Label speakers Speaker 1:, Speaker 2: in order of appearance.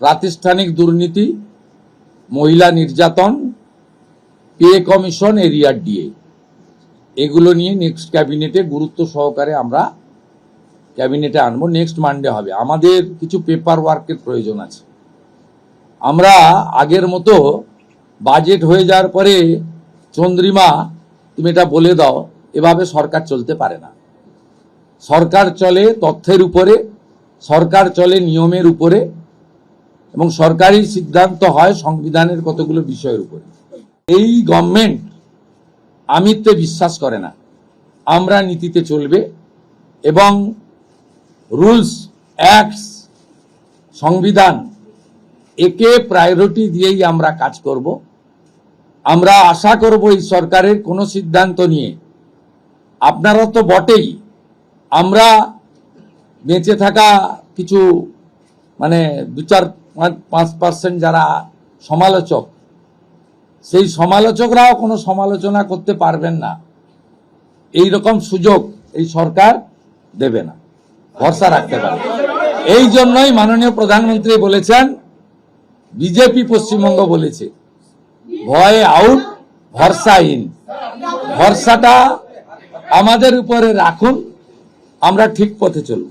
Speaker 1: প্রাতিষ্ঠানিক দুর্নীতি, মহিলা নির্যাতন, পে কমিশন, এরিয়ার ডিএ, এগুলো নিয়ে নেক্সট ক্যাবিনেটে গুরুত্ব সহকারে আমরা ক্যাবিনেটে আনবো। নেক্সট মানডে হবে। আমাদের কিছু পেপার ওয়ার্কের প্রয়োজন আছে। আমরা আগের মতো বাজেট হয়ে যাওয়ার পরে চন্দ্রিমা তুমি এটা বলে দাও, এভাবে সরকার চলতে পারে না। সরকার চলে তথ্যের উপরে, সরকার চলে নিয়মের উপরে, এবং সরকারি সিদ্ধান্ত হয় সংবিধানের কতগুলো বিষয়ের উপরে। এই গভর্নমেন্ট আমিত্বে বিশ্বাস করে না। আমরা নীতিতে চলবে এবং রুলস, অ্যাক্টস, সংবিধান, একে প্রায়োরিটি দিয়েই আমরা কাজ করব। আমরা আশা করব এই সরকারের কোনো সিদ্ধান্ত নিয়ে, আপনারা তো বটেই, আমরা বেঁচে থাকা কিছু 2-4-5% যারা সমালোচক, সেই সমালোচকরাও কোনো সমালোচনা করতে পারবেন না। এই রকম সুযোগ এই সরকার দেবে না, ভরসা রাখতে পারে। এই জন্যই মাননীয় প্রধানমন্ত্রী বলেছেন, বিজেপি পশ্চিমবঙ্গ বলেছে, ভয় আউট, ভরসা ইন। ভরসাটা আমাদের উপরে রাখুন, আমরা ঠিক পথে চলব।